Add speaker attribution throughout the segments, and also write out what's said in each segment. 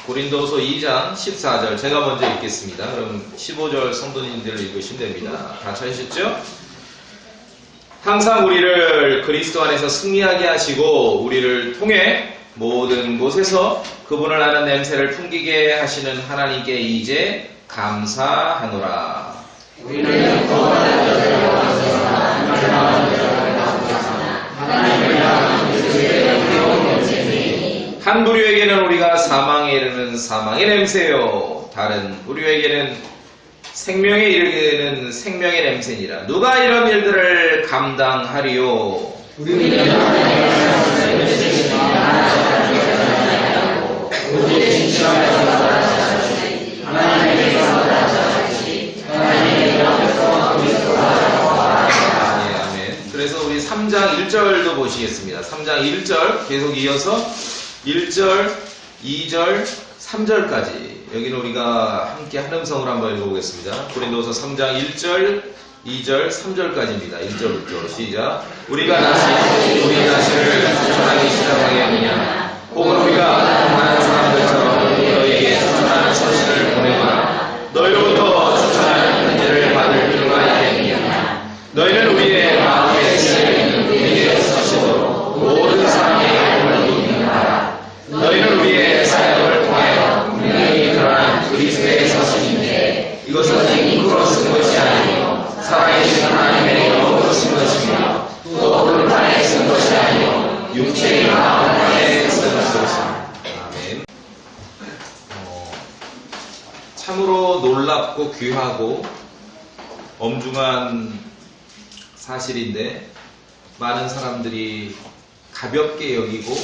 Speaker 1: 고린도서 2장 14절 제가 먼저 읽겠습니다. 그럼 15절 성도님들 읽으시면 됩니다. 다 찾으셨죠? 항상 우리를 그리스도 안에서 승리하게 하시고 우리를 통해 모든 곳에서 그분을 아는 냄새를 풍기게 하시는 하나님께 이제 감사하노라.
Speaker 2: 우리는 거룩한 여자를 하나님을 향한 그리스도의 부러운 냄새니
Speaker 1: 한 부류에게는 우리가 사망에 이르는 사망의 냄새요 다른 부류에게는 생명에 이르는 생명의 냄새니라. 누가 이런 일들을 감당하리요?
Speaker 2: 우리는 하나님의 냄새니 하나님의 우리의 진실하여서 하나님에게서 나타나시 하나님의 영에서 그리스도가
Speaker 1: 아멘. 그래서 우리 3장 1절도 보시겠습니다. 3장 1절 계속 이어서 1절, 2절, 3절까지 여기는 우리가 함께 한 음성으로 한번 읽어보겠습니다. 고린도서 3장 1절, 2절, 3절까지입니다. 1절부터 시작. 우리가 다시 우리 자신을 추천하기 시작하게 하느냐? 혹은 우리가 많은 사람들처럼 너희에게 추천하는 서신을 보내거나 너희로부터 추천하는 편지를 받을 필요가 있겠느냐? 너희는 우리의 마음에 쓰여있는 우리의 서신으로 모든 사람에게 알고 있는 바라. 너희는 우리의 사역을 통하여 분명히 드러난 그리스도의 서신인데 이것은 잉크로 쓴 것이 아니요 살아계신 하나님의 영으로 쓴 것이며 또 글판에 쓴 것이 아니요 육체의 마음 안에 쓴 것이다. 아멘. 참으로 놀랍고 귀하고 엄중한 사실인데 많은 사람들이 가볍게 여기고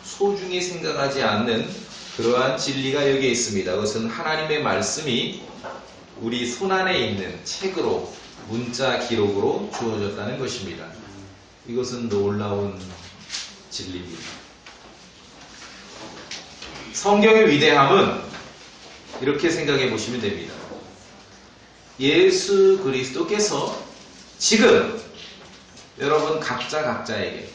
Speaker 1: 소중히 생각하지 않는 그러한 진리가 여기에 있습니다. 그것은 하나님의 말씀이 우리 손안에 있는 책으로 문자 기록으로 주어졌다는 것입니다. 이것은 놀라운 진리입니다. 성경의 위대함은 이렇게 생각해 보시면 됩니다. 예수 그리스도께서 지금 여러분 각자에게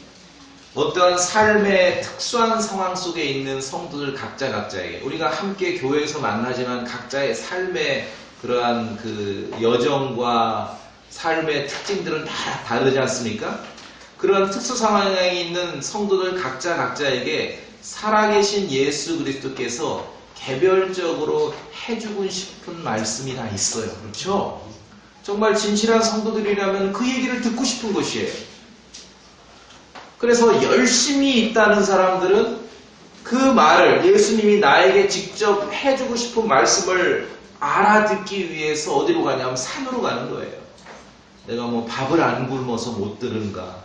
Speaker 1: 어떠한 삶의 특수한 상황 속에 있는 성도들 각자에게 우리가 함께 교회에서 만나지만 각자의 삶의 그러한 그 여정과 삶의 특징들은 다 다르지 않습니까? 그런 특수 상황에 있는 성도들 각자에게 살아계신 예수 그리스도께서 개별적으로 해주고 싶은 말씀이 다 있어요. 그렇죠? 정말 진실한 성도들이라면 그 얘기를 듣고 싶은 것이에요. 그래서 열심히 있다는 사람들은 그 말을 예수님이 나에게 직접 해주고 싶은 말씀을 알아듣기 위해서 어디로 가냐면 산으로 가는 거예요. 내가 뭐 밥을 안 굶어서 못 들은가,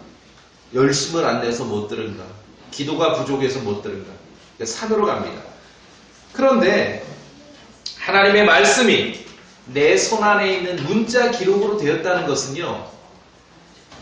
Speaker 1: 열심을 안 내서 못 들은가, 기도가 부족해서 못 들은가, 산으로 갑니다. 그런데 하나님의 말씀이 내 손안에 있는 문자 기록으로 되었다는 것은요,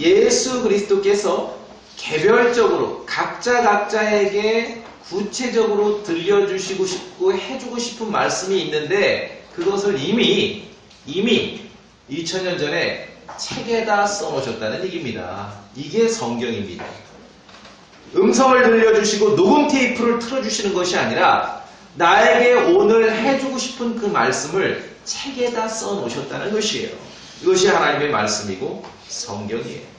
Speaker 1: 예수 그리스도께서 개별적으로 각자에게 구체적으로 들려주시고 싶고 해주고 싶은 말씀이 있는데 그것을 이미 2000년 전에 책에다 써놓으셨다는 얘기입니다. 이게 성경입니다. 음성을 들려주시고 녹음 테이프를 틀어주시는 것이 아니라 나에게 오늘 해주고 싶은 그 말씀을 책에다 써놓으셨다는 것이에요. 이것이 하나님의 말씀이고 성경이에요.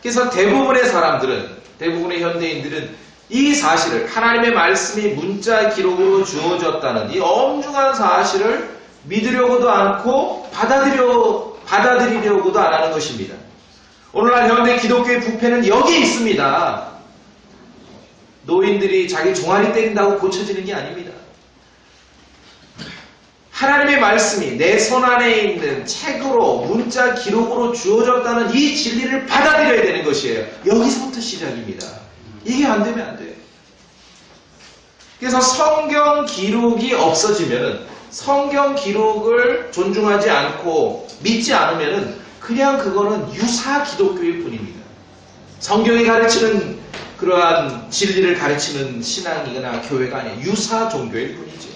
Speaker 1: 그래서 대부분의 사람들은, 대부분의 현대인들은 이 사실을, 하나님의 말씀이 문자 기록으로 주어졌다는 이 엄중한 사실을 믿으려고도 않고 받아들이려고도 안 하는 것입니다. 오늘날 현대 기독교의 부패는 여기에 있습니다. 노인들이 자기 종아리 때린다고 고쳐지는 게 아닙니다. 하나님의 말씀이 내 손안에 있는 책으로 문자 기록으로 주어졌다는 이 진리를 받아들여야 되는 것이에요. 여기서부터 시작입니다. 이게 안 되면 안 돼요. 그래서 성경 기록이 없어지면은, 성경 기록을 존중하지 않고 믿지 않으면은 그냥 그거는 유사 기독교일 뿐입니다. 성경이 가르치는 그러한 진리를 가르치는 신앙이거나 교회가 아니에요. 유사 종교일 뿐이죠.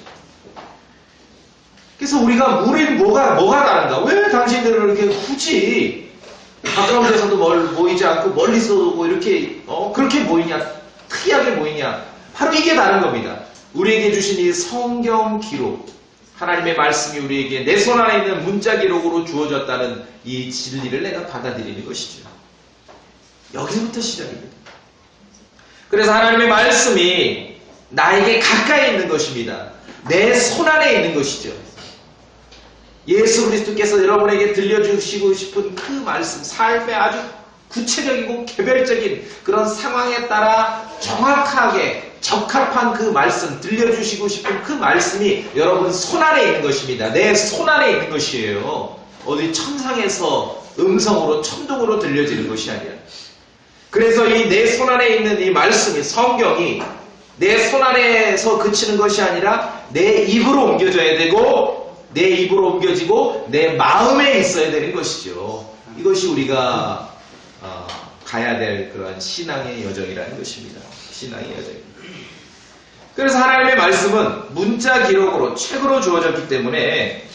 Speaker 1: 그래서 우리가 우리는 뭐가 다른가? 왜 당신들은 이렇게 굳이 가까운 데서도 모이지 않고 멀리서도 뭐 이렇게 그렇게 모이냐? 특이하게 모이냐? 바로 이게 다른 겁니다. 우리에게 주신 이 성경 기록, 하나님의 말씀이 우리에게 내 손 안에 있는 문자 기록으로 주어졌다는 이 진리를 내가 받아들이는 것이죠. 여기서부터 시작입니다. 그래서 하나님의 말씀이 나에게 가까이 있는 것입니다. 내 손 안에 있는 것이죠. 예수 그리스도께서 여러분에게 들려주시고 싶은 그 말씀, 삶의 아주 구체적이고 개별적인 그런 상황에 따라 정확하게 적합한 그 말씀, 들려주시고 싶은 그 말씀이 여러분 손 안에 있는 것입니다. 내 손 안에 있는 것이에요. 어디 천상에서 음성으로 천둥으로 들려지는 것이 아니라. 그래서 이 내 손 안에 있는 이 말씀이, 성경이 내 손 안에서 그치는 것이 아니라 내 입으로 옮겨져야 되고, 내 입으로 옮겨지고 내 마음에 있어야 되는 것이죠. 이것이 우리가 가야 될 그러한 신앙의 여정이라는 것입니다. 신앙의 여정입니다. 그래서 하나님의 말씀은 문자 기록으로, 책으로 주어졌기 때문에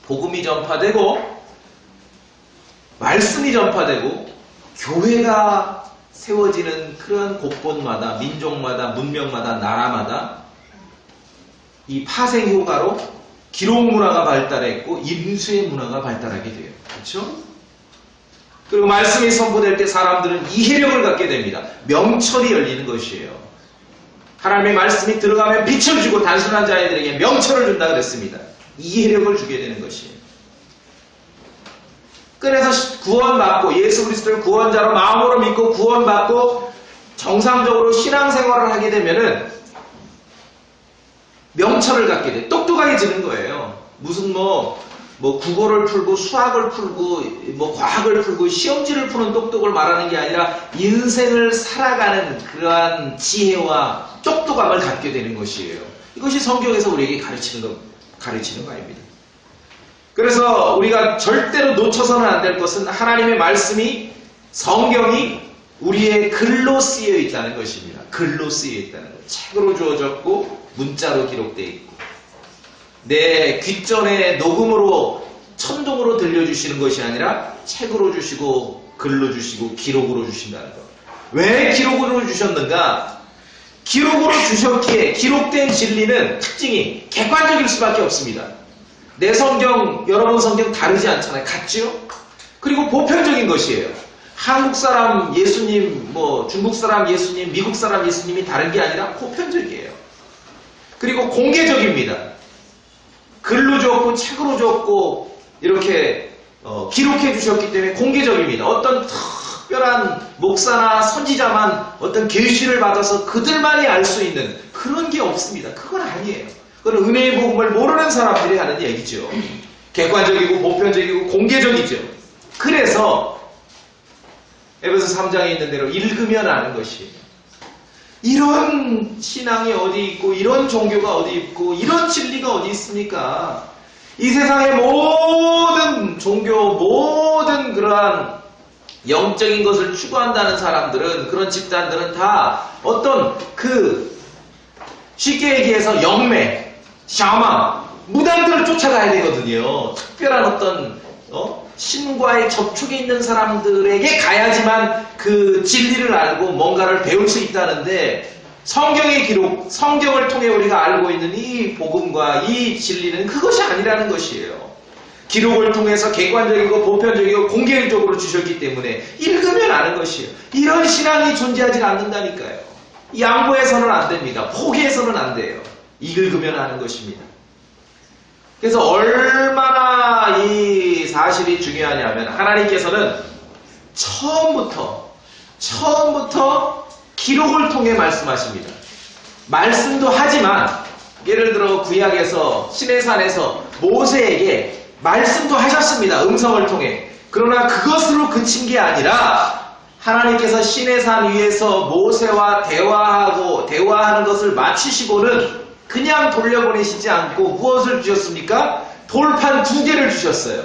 Speaker 1: 복음이 전파되고 말씀이 전파되고 교회가 세워지는 그런 곳곳마다, 민족마다, 문명마다, 나라마다 이 파생 효과로 기록 문화가 발달했고 임수의 문화가 발달하게 돼요. 그렇죠? 그리고 말씀이 선포될 때 사람들은 이해력을 갖게 됩니다. 명철이 열리는 것이에요. 하나님의 말씀이 들어가면 빛을 주고 단순한 자들에게 명철을 준다 그랬습니다. 이해력을 주게 되는 것이에요. 그래서 구원받고 예수 그리스도를 구원자로 마음으로 믿고 구원받고 정상적으로 신앙생활을 하게 되면은 명철을 갖게 돼. 똑똑하게지는 거예요. 무슨 국어를 풀고 수학을 풀고 과학을 풀고 시험지를 푸는 똑똑을 말하는 게 아니라 인생을 살아가는 그러한 지혜와 똑똑함을 갖게 되는 것이에요. 이것이 성경에서 우리에게 가르치는 바입니다. 그래서 우리가 절대로 놓쳐서는 안 될 것은 하나님의 말씀이, 성경이 우리의 글로 쓰여 있다는 것입니다. 글로 쓰여 있다는 것. 책으로 주어졌고 문자로 기록되어 있고 내 귓전에 녹음으로 천둥으로 들려주시는 것이 아니라 책으로 주시고 글로 주시고 기록으로 주신다는 것. 왜 기록으로 주셨는가? 기록으로 주셨기에 기록된 진리는 특징이 객관적일 수밖에 없습니다. 내 성경, 여러분 성경 다르지 않잖아요. 같죠? 그리고 보편적인 것이에요. 한국 사람 예수님, 중국 사람 예수님, 미국 사람 예수님이 다른 게 아니라 보편적이에요. 그리고 공개적입니다. 글로 줬고 책으로 줬고 이렇게 기록해 주셨기 때문에 공개적입니다. 어떤 특별한 목사나 선지자만 어떤 계시를 받아서 그들만이 알 수 있는 그런 게 없습니다. 그건 아니에요. 그건 은혜의 복음을 모르는 사람들이 하는 얘기죠. 객관적이고 보편적이고 공개적이죠. 그래서 에베소 3장에 있는 대로 읽으면 아는 것이에요. 이런 신앙이 어디 있고 이런 종교가 어디 있고 이런 진리가 어디 있습니까? 이 세상의 모든 종교, 모든 그러한 영적인 것을 추구한다는 사람들은, 그런 집단들은 다 어떤 쉽게 얘기해서 영매, 샤만, 무당들을 쫓아가야 되거든요. 특별한 어떤 신과의 접촉이 있는 사람들에게 가야지만 그 진리를 알고 뭔가를 배울 수 있다는데, 성경의 기록, 성경을 통해 우리가 알고 있는 이 복음과 이 진리는 그것이 아니라는 것이에요. 기록을 통해서 객관적이고 보편적이고 공개적으로 주셨기 때문에 읽으면 아는 것이에요. 이런 신앙이 존재하지 않는다니까요. 양보해서는 안 됩니다. 포기해서는 안 돼요. 읽으면 아는 것입니다. 그래서 얼마나 이 사실이 중요하냐면, 하나님께서는 처음부터 기록을 통해 말씀하십니다. 말씀도 하지만, 예를 들어 구약에서 시내산에서 모세에게 말씀도 하셨습니다. 음성을 통해. 그러나 그것으로 그친 게 아니라 하나님께서 시내산 위에서 모세와 대화하는 것을 마치시고는 그냥 돌려보내시지 않고 무엇을 주셨습니까? 돌판 2개를 주셨어요.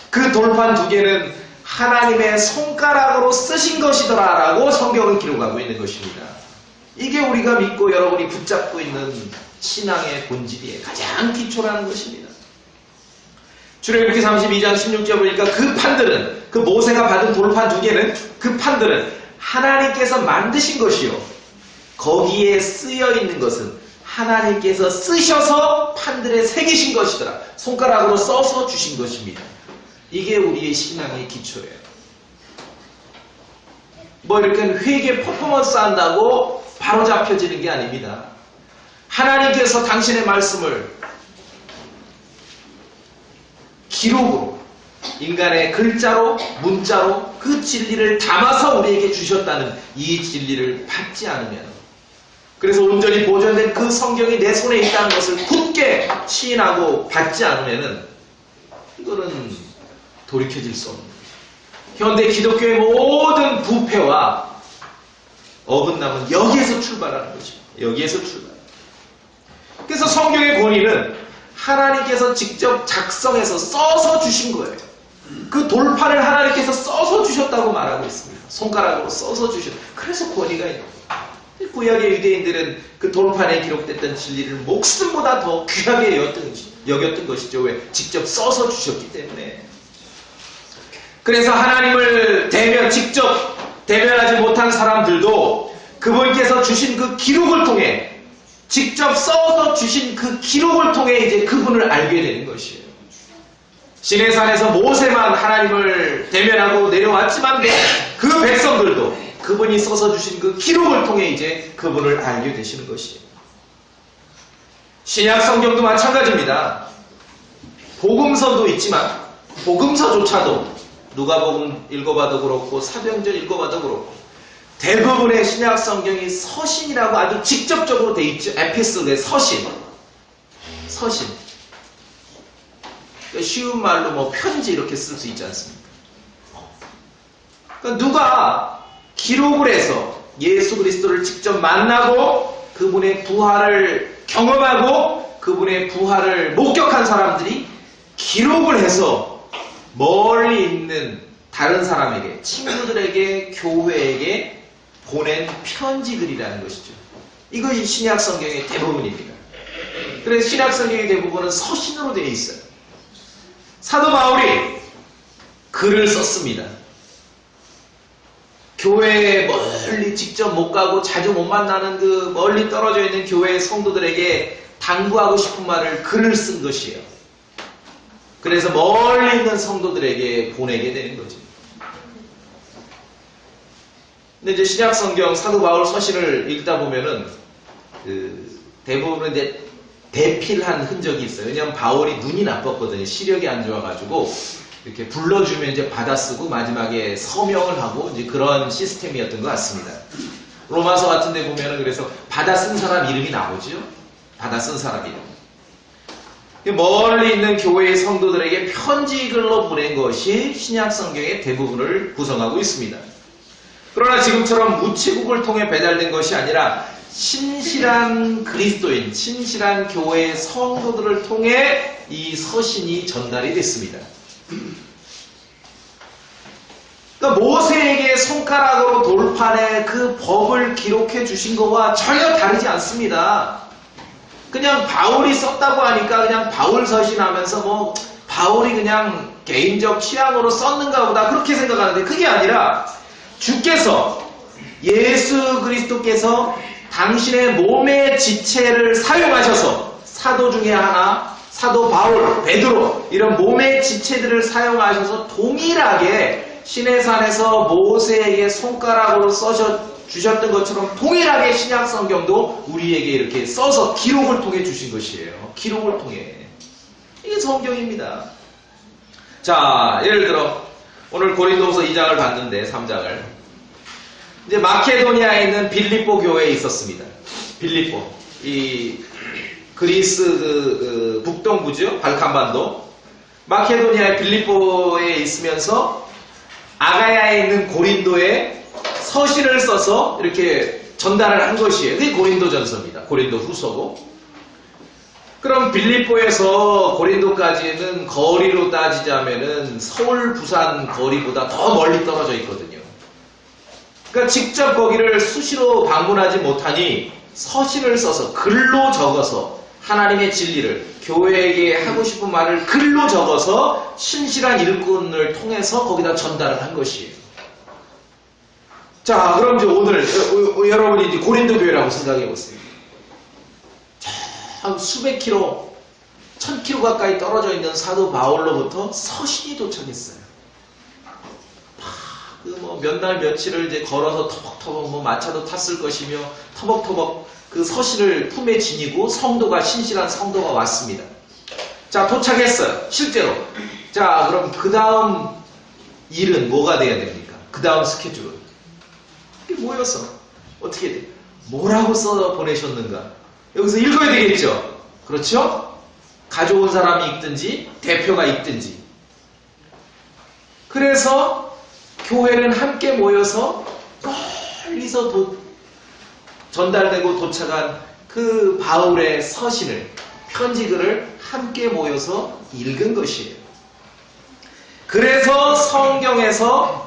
Speaker 1: 그 돌판 2개는 하나님의 손가락으로 쓰신 것이더라라고 성경은 기록하고 있는 것입니다. 이게 우리가 믿고 여러분이 붙잡고 있는 신앙의 본질이에요. 가장 기초라는 것입니다. 출애굽기 32장 16절 보니까 그 판들은, 그 모세가 받은 돌판 2개는, 그 판들은 하나님께서 만드신 것이요, 거기에 쓰여 있는 것은 하나님께서 쓰셔서 판들에 새기신 것이더라. 손가락으로 써서 주신 것입니다. 이게 우리의 신앙의 기초예요. 뭐 이렇게 회개 퍼포먼스 한다고 바로 잡혀지는 게 아닙니다. 하나님께서 당신의 말씀을 기록으로, 인간의 글자로, 문자로 그 진리를 담아서 우리에게 주셨다는 이 진리를 받지 않으면, 그래서 온전히 보존된 그 성경이 내 손에 있다는 것을 굳게 시인하고 받지 않으면 이거는 돌이켜질 수 없는 거예요. 현대 기독교의 모든 부패와 어긋남은 여기에서 출발하는 것입니다. 여기에서 출발. 그래서 성경의 권위는 하나님께서 직접 작성해서 써서 주신 거예요. 그 돌판을 하나님께서 써서 주셨다고 말하고 있습니다. 손가락으로 써서 주셨다. 그래서 권위가 있는 거예요. 구약의 유대인들은 그 돌판에 기록됐던 진리를 목숨보다 더 귀하게 여겼던 것이죠. 왜? 직접 써서 주셨기 때문에. 그래서 하나님을 직접 대면하지 못한 사람들도 그분께서 주신 그 기록을 통해, 직접 써서 주신 그 기록을 통해 이제 그분을 알게 되는 것이에요. 시내산에서 모세만 하나님을 대면하고 내려왔지만 그 백성들도 그분이 써서 주신 그 기록을 통해 이제 그분을 알게 되시는 것이에요. 신약 성경도 마찬가지입니다. 복음서도 있지만 복음서조차도 누가복음 읽어봐도 그렇고 사도행전 읽어봐도 그렇고 대부분의 신약 성경이 서신이라고 아주 직접적으로 돼 있죠. 에피스토의 서신. 쉬운 말로 뭐 편지 이렇게 쓸 수 있지 않습니까? 그러니까 누가 기록을 해서 예수 그리스도를 직접 만나고 그분의 부활을 경험하고 그분의 부활을 목격한 사람들이 기록을 해서 멀리 있는 다른 사람에게, 친구들에게, 교회에게 보낸 편지들이라는 것이죠. 이것이 신약 성경의 대부분입니다. 그래서 신약 성경의 대부분은 서신으로 되어 있어요. 사도 바울이 글을 썼습니다. 교회에 멀리 직접 못 가고 자주 못 만나는 그 멀리 떨어져 있는 교회의 성도들에게 당부하고 싶은 말을 글을 쓴 것이에요. 그래서 멀리 있는 성도들에게 보내게 되는 거죠. 근데 이제 신약 성경 사도 바울 서신을 읽다 보면은 대부분은 이제 대필한 흔적이 있어요. 왜냐하면 바울이 눈이 나빴거든요. 시력이 안 좋아가지고 이렇게 불러주면 이제 받아쓰고 마지막에 서명을 하고 이제 그런 시스템이었던 것 같습니다. 로마서 같은 데 보면은 그래서 받아쓴 사람 이름이 나오죠. 받아쓴 사람 이름. 멀리 있는 교회의 성도들에게 편지 글로 보낸 것이 신약 성경의 대부분을 구성하고 있습니다. 그러나 지금처럼 우체국을 통해 배달된 것이 아니라 신실한 그리스도인, 신실한 교회의 성도들을 통해 이 서신이 전달이 됐습니다. 그러니까 모세에게 손가락으로 돌판에 그 법을 기록해 주신 것과 전혀 다르지 않습니다. 그냥 바울이 썼다고 하니까 그냥 바울 서신하면서 뭐 바울이 그냥 개인적 취향으로 썼는가 보다 그렇게 생각하는데 그게 아니라 주께서, 예수 그리스도께서 당신의 몸의 지체를 사용하셔서 사도 중에 하나, 사도 바울, 베드로 이런 몸의 지체들을 사용하셔서 동일하게 시내산에서 모세에게 손가락으로 써서 주셨던 것처럼 동일하게 신약 성경도 우리에게 이렇게 써서 기록을 통해 주신 것이에요. 기록을 통해. 이게 성경입니다. 자, 예를 들어 오늘 고린도후서 2장을 봤는데 3장을 이제 마케도니아에 있는 빌립보 교회에 있었습니다. 빌립보, 이 그리스 북동부죠. 발칸반도. 마케도니아의 빌립보에 있으면서 아가야에 있는 고린도에 서신을 써서 이렇게 전달을 한 것이에요. 그게 고린도전서입니다. 고린도 후서고. 그럼 빌립보에서 고린도까지는 거리로 따지자면은 서울, 부산 거리보다 더 멀리 떨어져 있거든요. 그러니까 직접 거기를 수시로 방문하지 못하니 서신을 써서 글로 적어서 하나님의 진리를, 교회에게 하고 싶은 말을 글로 적어서 신실한 일꾼을 통해서 거기다 전달을 한 것이에요. 자, 그럼 이제 오늘 여러분이 이제 고린도 교회라고 생각해 보세요. 한 수백 킬로, 1000킬로 가까이 떨어져 있는 사도 바울로부터 서신이 도착했어요. 몇 날 며칠을 이제 걸어서 터벅터벅 마차도 탔을 것이며 터벅터벅 그 서신을 품에 지니고 성도가 신실한 성도가 왔습니다. 자, 도착했어요. 실제로. 자, 그럼 그 다음 일은 뭐가 돼야 됩니까? 그 다음 스케줄은 이게 모여서 어떻게 돼? 뭐라고 써 보내셨는가? 여기서 읽어야 되겠죠? 그렇죠? 가져온 사람이 읽든지 대표가 읽든지. 그래서 교회는 함께 모여서 멀리서 전달되고 도착한 그 바울의 서신을, 편지글을 함께 모여서 읽은 것이에요. 그래서 성경에서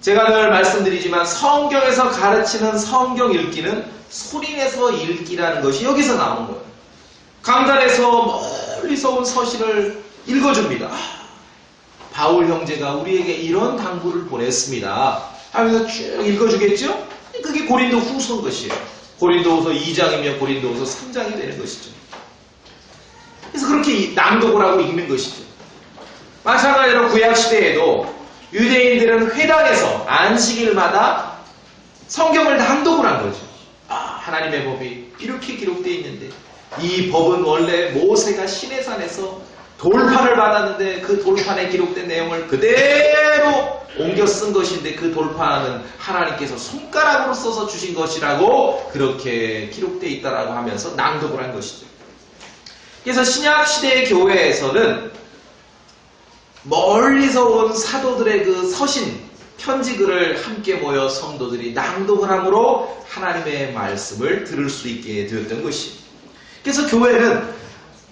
Speaker 1: 제가 늘 말씀드리지만 성경에서 가르치는 성경 읽기는 소리내서 읽기라는 것이 여기서 나온 거예요. 강단에서 멀리서 온 서신을 읽어줍니다. 바울 형제가 우리에게 이런 당부를 보냈습니다 하면서 쭉 읽어주겠죠? 그게 고린도 후서인 것이에요. 고린도후서 2장이며 고린도후서 3장이 되는 것이죠. 그래서 그렇게 낭독을 하고 읽는 것이죠. 마찬가지로 구약시대에도 유대인들은 회당에서 안식일마다 성경을 낭독을 한 거죠. 하나님의 법이 이렇게 기록되어 있는데 이 법은 원래 모세가 시내산에서 돌판을 받았는데 그 돌판에 기록된 내용을 그대로 옮겨 쓴 것인데 그 돌판은 하나님께서 손가락으로 써서 주신 것이라고 그렇게 기록되어 있다라고 하면서 낭독을 한 것이죠. 그래서 신약시대의 교회에서는 멀리서 온 사도들의 그 서신, 편지글을 함께 모여 성도들이 낭독을 함으로 하나님의 말씀을 들을 수 있게 되었던 것이에요. 그래서 교회는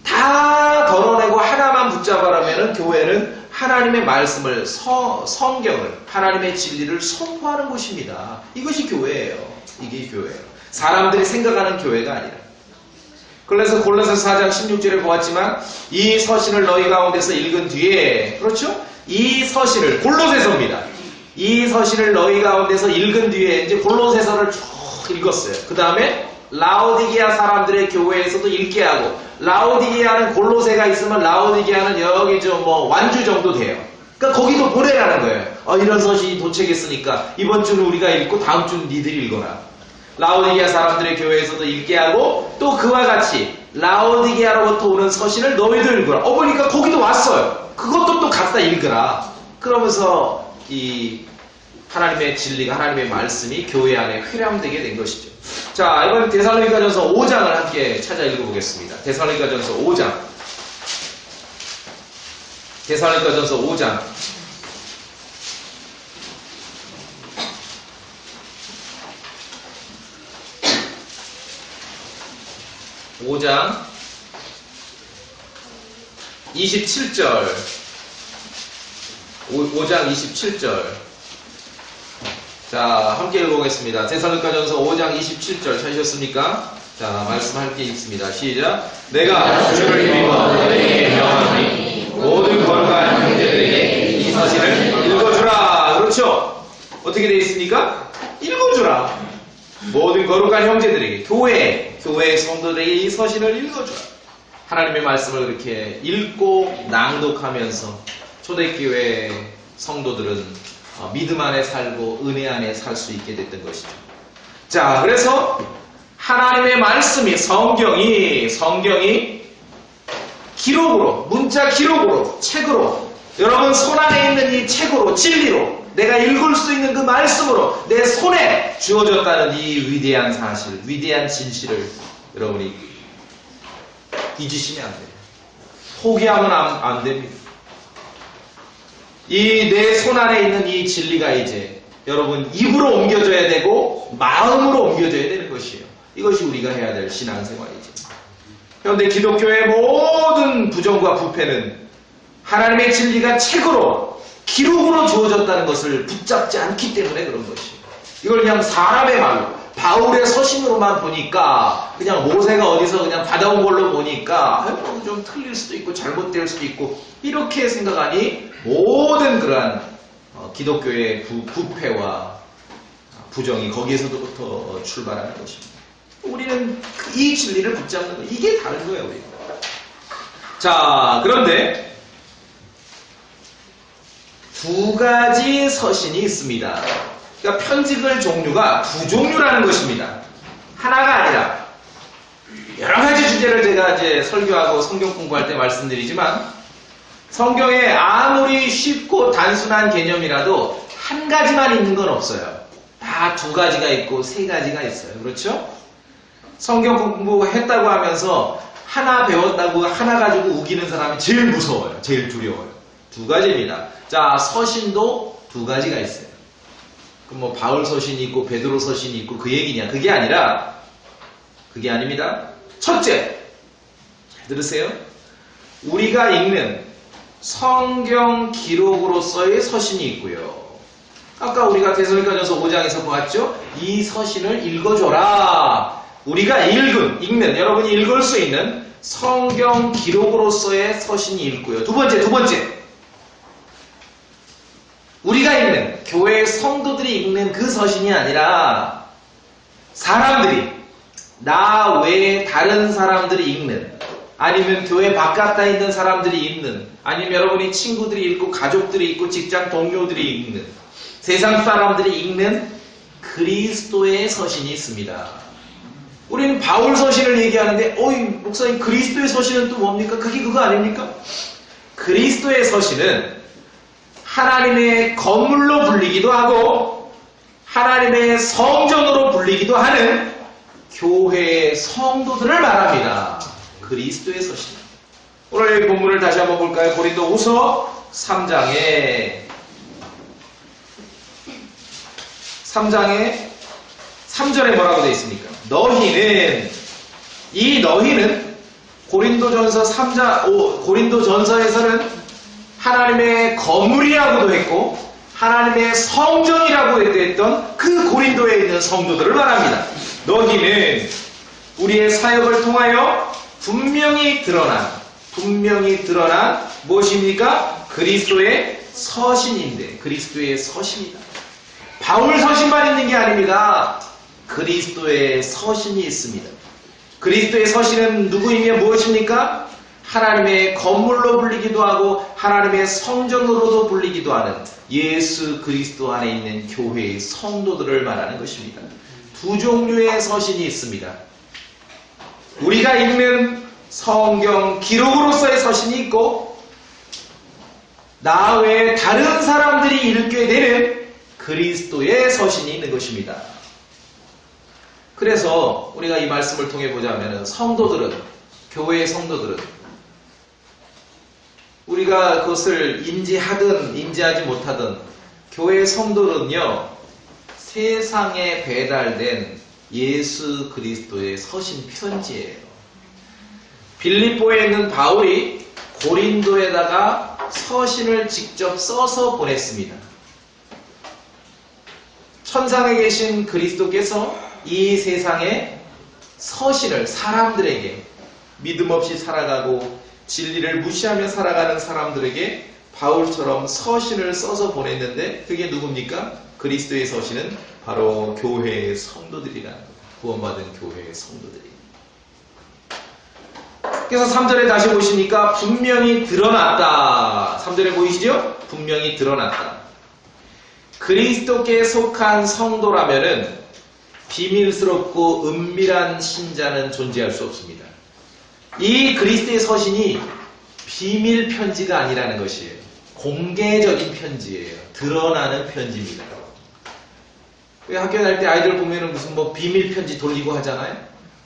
Speaker 1: 다 덜어내고 하나만 붙잡아라면 교회는 하나님의 말씀을, 성경을, 하나님의 진리를 선포하는 곳입니다. 이것이 교회예요. 이게 교회예요. 사람들이 생각하는 교회가 아니라. 그래서 골로새서 4장 16절에 보았지만 이 서신을 너희 가운데서 읽은 뒤에, 그렇죠? 이 서신을, 골로새서입니다. 이 서신을 너희 가운데서 읽은 뒤에 이제 골로새서를 쭉 읽었어요. 그 다음에 라오디게아 사람들의 교회에서도 읽게 하고, 라오디게아는 골로새가 있으면 라오디게아는 여기 좀 완주 정도 돼요. 그러니까 거기도 보내라는 거예요. 이런 서신이 도착했으니까 이번 주는 우리가 읽고 다음 주는 니들이 읽어라. 라오디게아 사람들의 교회에서도 읽게 하고 또 그와 같이 라오디게아로부터 오는 서신을 너희도 읽어라. 보니까 거기도 왔어요. 그것도 또 갖다 읽으라. 그러면서 이 하나님의 진리가, 하나님의 말씀이 교회 안에 회람되게 된 것이죠. 자, 이번 데살로니가전서 5장을 함께 찾아 읽어보겠습니다. 데살로니가전서 5장. 데살로니가전서 5장. 5장 27절. 5장 27절. 자, 함께 읽어보겠습니다. 데살로니가전서 5장 27절 찾으셨습니까? 자, 말씀할 게 있습니다. 시작. 내가 주를 믿어 너희에게 명하노니 모든 거룩한 형제들에게 이 서신을 읽어주라. 그렇죠? 어떻게 되어 있습니까? 읽어주라. 모든 거룩한 형제들에게, 교회의 성도들에게 이 서신을 읽어주라. 하나님의 말씀을 그렇게 읽고 낭독하면서 초대교회 성도들은 믿음 안에 살고 은혜 안에 살 수 있게 됐던 것이죠. 자, 그래서 하나님의 말씀이, 성경이 기록으로, 문자 기록으로, 책으로, 여러분 손 안에 있는 이 책으로, 진리로, 내가 읽을 수 있는 그 말씀으로 내 손에 주어졌다는 이 위대한 사실, 위대한 진실을 여러분이 잊으시면 안 돼요. 포기하면 안 됩니다. 이 내 손 안에 있는 이 진리가 이제 여러분 입으로 옮겨져야 되고 마음으로 옮겨져야 되는 것이에요. 이것이 우리가 해야 될 신앙생활이죠. 그런데 기독교의 모든 부정과 부패는 하나님의 진리가 책으로, 기록으로 주어졌다는 것을 붙잡지 않기 때문에 그런 것이에요. 이걸 그냥 사람의 말로, 바울의 서신으로만 보니까, 그냥 모세가 어디서 그냥 받아온 걸로 보니까 좀 틀릴 수도 있고 잘못될 수도 있고 이렇게 생각하니 모든 그러한 기독교의 부패와 부정이 거기에서부터 출발하는 것입니다. 우리는 이 진리를 붙잡는 거, 이게 다른 거예요, 우리가. 자, 그런데 두 가지 서신이 있습니다. 그러니까 편지글 종류가 두 종류라는 것입니다. 하나가 아니라 여러 가지 주제를 제가 이제 설교하고 성경 공부할 때 말씀드리지만 성경에 아무리 쉽고 단순한 개념이라도 한 가지만 있는 건 없어요. 다 두 가지가 있고 세 가지가 있어요. 그렇죠? 성경 공부했다고 하면서 하나 배웠다고 하나 가지고 우기는 사람이 제일 무서워요. 제일 두려워요. 두 가지입니다. 자, 서신도 두 가지가 있어요. 그럼 뭐 바울 서신이 있고 베드로 서신이 있고 그 얘기냐? 그게 아니라 그게 아닙니다. 첫째, 잘 들으세요. 우리가 읽는 성경 기록으로서의 서신이 있고요. 아까 우리가 데살로니가전서 5장에서 보았죠? 이 서신을 읽어줘라. 우리가 읽는, 여러분이 읽을 수 있는 성경 기록으로서의 서신이 있고요. 두 번째. 우리가 읽는, 교회 성도들이 읽는 그 서신이 아니라 사람들이, 나 외에 다른 사람들이 읽는, 아니면 교회 바깥에 있는 사람들이 읽는, 아니면 여러분이 친구들이 읽고 가족들이 읽고 직장 동료들이 읽는, 세상 사람들이 읽는 그리스도의 서신이 있습니다. 우리는 바울 서신을 얘기하는데 어이 목사님 그리스도의 서신은 또 뭡니까? 그게 그거 아닙니까? 그리스도의 서신은 하나님의 건물로 불리기도 하고 하나님의 성전으로 불리기도 하는 교회의 성도들을 말합니다. 그리스도의 서신. 오늘 본문을 다시 한번 볼까요? 고린도후서 3장에 3절에 뭐라고 되어 있습니까? 너희는 고린도전서에서는 하나님의 건물이라고도 했고 하나님의 성전이라고 했던 그 고린도에 있는 성도들을 말합니다. 너희는 우리의 사역을 통하여 분명히 드러난 무엇입니까? 그리스도의 서신인데 그리스도의 서신이다. 바울 서신만 있는 게 아닙니다. 그리스도의 서신이 있습니다. 그리스도의 서신은 누구이며 무엇입니까? 하나님의 건물로 불리기도 하고 하나님의 성전으로도 불리기도 하는 예수 그리스도 안에 있는 교회의 성도들을 말하는 것입니다. 두 종류의 서신이 있습니다. 우리가 읽는 성경 기록으로서의 서신이 있고 나 외에 다른 사람들이 읽게 되는 그리스도의 서신이 있는 것입니다. 그래서 우리가 이 말씀을 통해 보자면 교회의 성도들은 우리가 그것을 인지하든 인지하지 못하든 교회의 성도는요 세상에 배달된 예수 그리스도의 서신 편지예요. 빌립보에 있는 바울이 고린도에다가 서신을 직접 써서 보냈습니다. 천상에 계신 그리스도께서 이 세상에 서신을 사람들에게 믿음 없이 살아가고 진리를 무시하며 살아가는 사람들에게 바울처럼 서신을 써서 보냈는데 그게 누굽니까? 그리스도의 서신은 바로 교회의 성도들이라는 거예요. 구원받은 교회의 성도들이. 그래서 3절에 다시 보시니까 분명히 드러났다. 3절에 보이시죠? 분명히 드러났다. 그리스도께 속한 성도라면은 비밀스럽고 은밀한 신자는 존재할 수 없습니다. 이 그리스도의 서신이 비밀 편지가 아니라는 것이에요. 공개적인 편지예요. 드러나는 편지입니다. 왜 학교 다닐 때 아이들 보면은 무슨 뭐 비밀 편지 돌리고 하잖아요.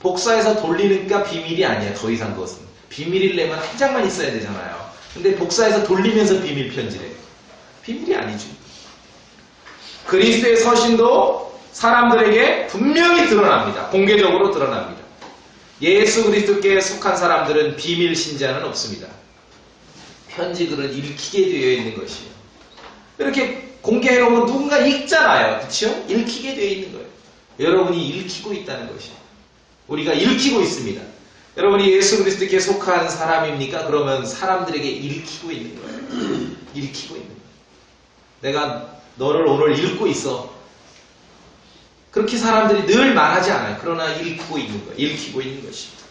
Speaker 1: 복사해서 돌리니까 비밀이 아니야. 더 이상 그것은 비밀이려면 한 장만 있어야 되잖아요. 근데 복사해서 돌리면서 비밀 편지래. 비밀이 아니죠. 그리스도의 서신도 사람들에게 분명히 드러납니다. 공개적으로 드러납니다. 예수 그리스도께 속한 사람들은 비밀 신자는 없습니다. 편지글은 읽히게 되어 있는 것이에요. 이렇게 공개해놓으면 누군가 읽잖아요. 그렇죠? 읽히게 되어 있는 거예요. 여러분이 읽히고 있다는 것이에요. 우리가 읽히고 있습니다. 여러분이 예수 그리스도께 속한 사람입니까? 그러면 사람들에게 읽히고 있는 거예요. 읽히고 있는 거예요. 내가 너를 오늘 읽고 있어. 그렇게 사람들이 늘 말하지 않아요. 그러나 읽히고 있는 것입니다.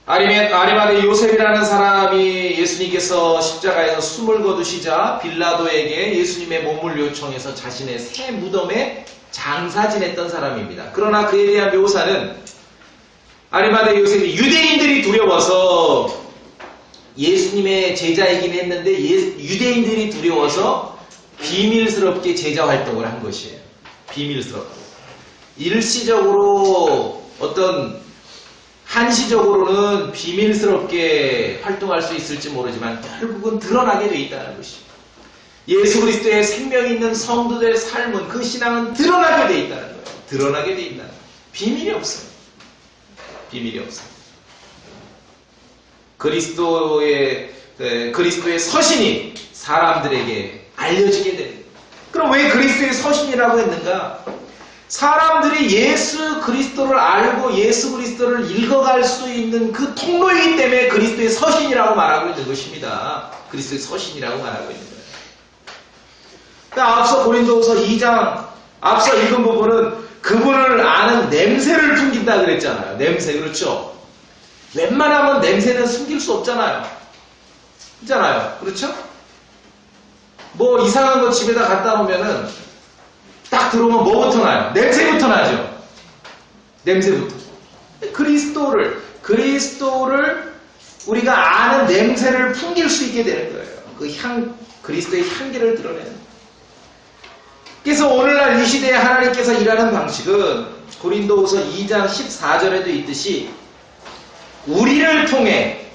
Speaker 1: 아리마대 요셉이라는 사람이 예수님께서 십자가에서 숨을 거두시자 빌라도에게 예수님의 몸을 요청해서 자신의 새 무덤에 장사 지냈던 사람입니다. 그러나 그에 대한 묘사는 아리마대 요셉이 유대인들이 두려워서 예수님의 제자이긴 했는데 유대인들이 두려워서 비밀스럽게 제자 활동을 한 것이에요. 비밀스럽게. 일시적으로 한시적으로는 비밀스럽게 활동할 수 있을지 모르지만 결국은 드러나게 돼 있다는 것입니다. 예수 그리스도의 생명이 있는 성도들의 삶은 그 신앙은 드러나게 돼 있다는 거예요. 드러나게 돼 있다는 거예요. 비밀이 없어요. 비밀이 없어요. 그리스도의 서신이 사람들에게 알려지게 됩니다. 그럼 왜 그리스도의 서신이라고 했는가? 사람들이 예수 그리스도를 알고 예수 그리스도를 읽어갈 수 있는 그 통로이기 때문에 그리스도의 서신이라고 말하고 있는 것입니다. 그리스도의 서신이라고 말하고 있는 거예요. 앞서 고린도후서 2장 앞서 읽은 부분은 그분을 아는 냄새를 풍긴다 그랬잖아요. 냄새, 그렇죠? 웬만하면 냄새는 숨길 수 없잖아요. 있잖아요. 그렇죠? 뭐 이상한 거 집에다 갖다 놓으면은 딱 들어오면 뭐부터 나요? 냄새부터 나죠. 냄새부터. 그리스도를 우리가 아는 냄새를 풍길 수 있게 되는 거예요. 그리스도의 향기를 드러내는 거예요. 그래서 오늘날 이 시대에 하나님께서 일하는 방식은 고린도후서 2장 14절에도 있듯이 우리를 통해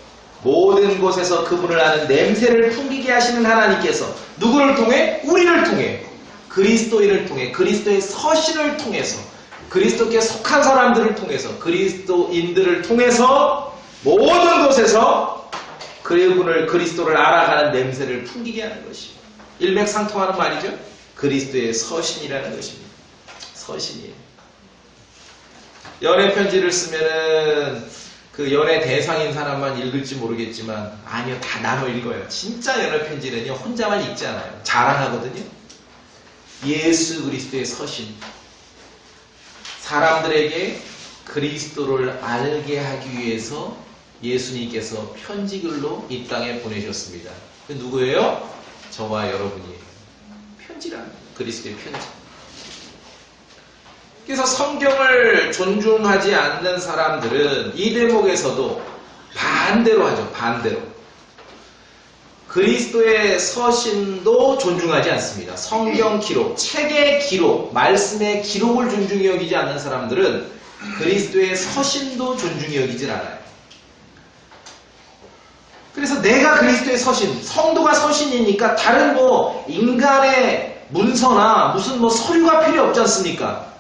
Speaker 1: 모든 곳에서 그분을 아는 냄새를 풍기게 하시는 하나님께서 누구를 통해? 우리를 통해 그리스도인을 통해 그리스도의 서신을 통해서 그리스도께 속한 사람들을 통해서 그리스도인들을 통해서 모든 곳에서 그리스도를 알아가는 냄새를 풍기게 하는 것입니다. 일맥상통하는 말이죠. 그리스도의 서신이라는 것입니다. 서신이에요. 연애 편지를 쓰면은 그 연애 대상인 사람만 읽을지 모르겠지만 아니요, 다 나눠 읽어요. 진짜 연애 편지는요 혼자만 읽지 않아요. 자랑하거든요. 예수 그리스도의 서신. 사람들에게 그리스도를 알게 하기 위해서 예수님께서 편지글로 이 땅에 보내셨습니다. 그 누구예요? 저와 여러분이에요. 편지란 그리스도의 편지. 그래서 성경을 존중하지 않는 사람들은 이 대목에서도 반대로 하죠. 반대로. 그리스도의 서신도 존중하지 않습니다. 성경 기록, 책의 기록, 말씀의 기록을 존중히 여기지 않는 사람들은 그리스도의 서신도 존중히 여기질 않아요. 그래서 내가 그리스도의 서신, 성도가 서신이니까 다른 인간의 문서나 무슨 서류가 필요 없지 않습니까?